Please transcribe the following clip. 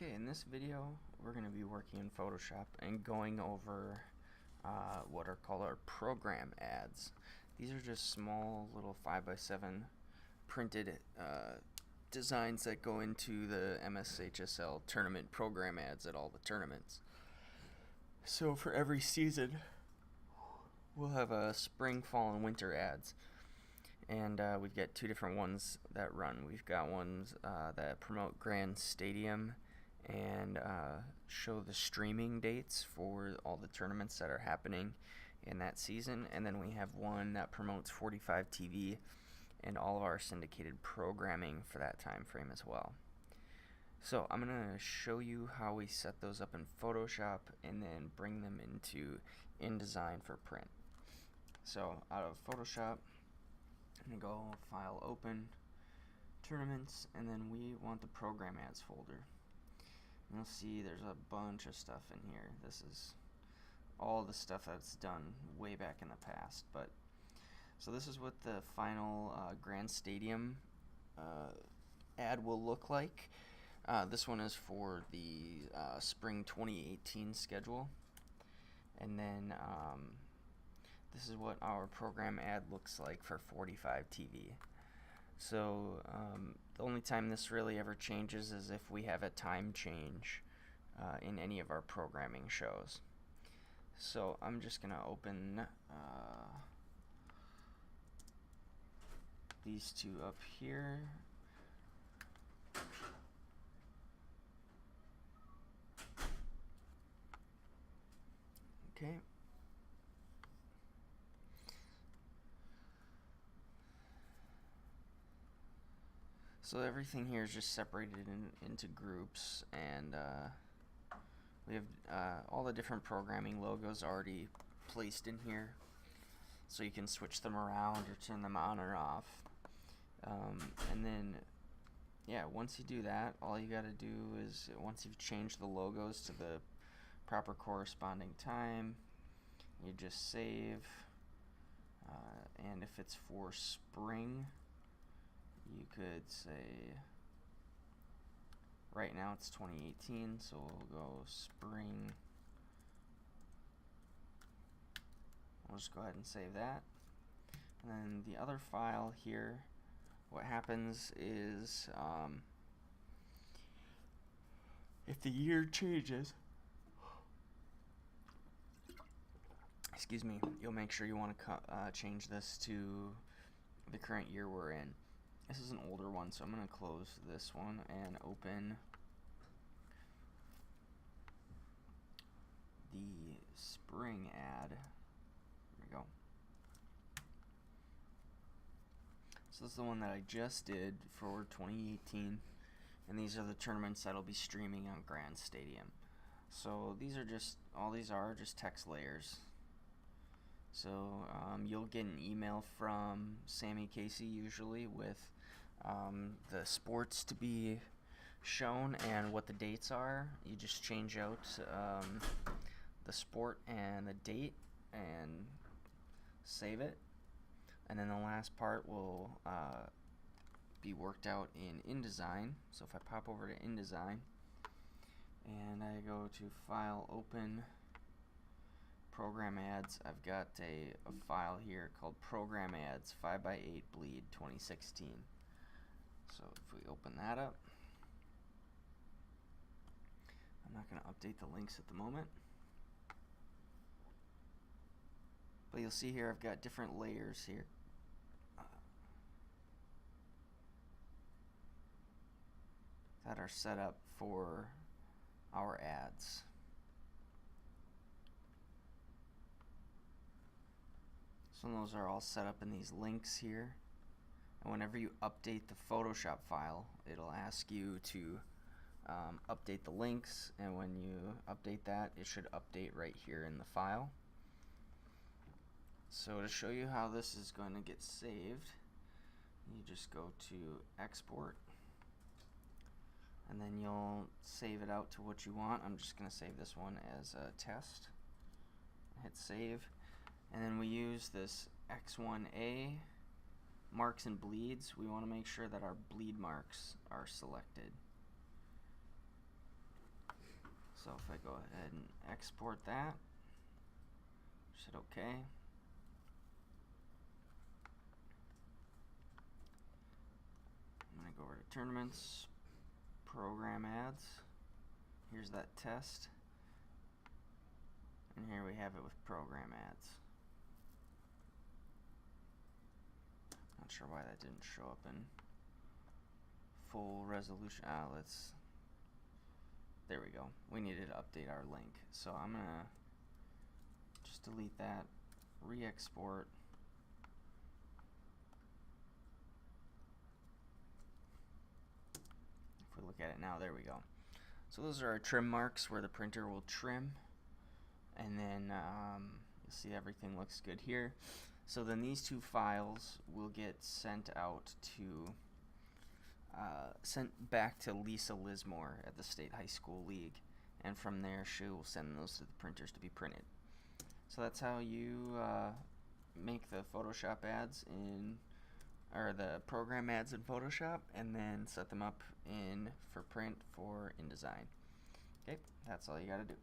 Okay, in this video we're going to be working in Photoshop and going over what are called our program ads. These are just small little 5x7 printed designs that go into the MSHSL tournament program ads at all the tournaments. So for every season we'll have a spring, fall, and winter ads. And we've got two different ones that run. We've got ones that promote Grand Stadium and show the streaming dates for all the tournaments that are happening in that season. And then we have one that promotes 45 TV and all of our syndicated programming for that time frame as well. So I'm going to show you how we set those up in Photoshop and then bring them into InDesign for print. So out of Photoshop, I'm going to go File, Open, Tournaments, and then we want the Program Ads folder. And you'll see there's a bunch of stuff in here. This is all the stuff that's done way back in the past. So this is what the final Grand Stadium ad will look like. This one is for the Spring 2018 schedule. And then this is what our program ad looks like for 45 TV. So the only time this really ever changes is if we have a time change in any of our programming shows. So I'm just going to open these two up here. Okay. So everything here is just separated into groups, and we have all the different programming logos already placed in here, so you can switch them around or turn them on or off. And then, yeah, once you do that, all you got to do is, once you've changed the logos to the proper corresponding time, you just save, and if it's for spring, you could say, right now it's 2018, so we'll go spring. We'll just go ahead and save that. And then the other file here, what happens is if the year changes, excuse me, you'll make sure you want to change this to the current year we're in. This is an older one, so I'm going to close this one and open the spring ad. There we go. So this is the one that I just did for 2018, and these are the tournaments that'll be streaming on Grand Stadium. So these are just, all these are just text layers. So you'll get an email from Sammy Casey usually with the sports to be shown and what the dates are. You just change out the sport and the date and save it, and then the last part will be worked out in InDesign. So if I pop over to InDesign and I go to File, Open, Program Ads, I've got a file here called Program Ads 5x8 Bleed 2016. So if we open that up, I'm not going to update the links at the moment, but you'll see here I've got different layers here. That are set up for our ads. So those are all set up in these links here, and whenever you update the Photoshop file, it'll ask you to update the links, and when you update that, it should update right here in the file. So to show you how this is going to get saved, you just go to Export, and then you'll save it out to what you want. I'm just going to save this one as a test. Hit save. And then we use this X1A marks and bleeds. We want to make sure that our bleed marks are selected. So if I go ahead and export that, hit OK. I'm going to go over to Tournaments, Program Ads. Here's that test. And here we have it with Program Ads. Not sure why that didn't show up in full resolution. There we go. We needed to update our link. So I'm going to just delete that, re-export. If we look at it now, there we go. So those are our trim marks where the printer will trim. And then you'll see everything looks good here. So then these two files will get sent out to sent back to Lisa Lismore at the State High School League, and from there she will send those to the printers to be printed. So that's how you make the Photoshop ads or the program ads in Photoshop, and then set them up for print for InDesign. Okay, that's all you got to do.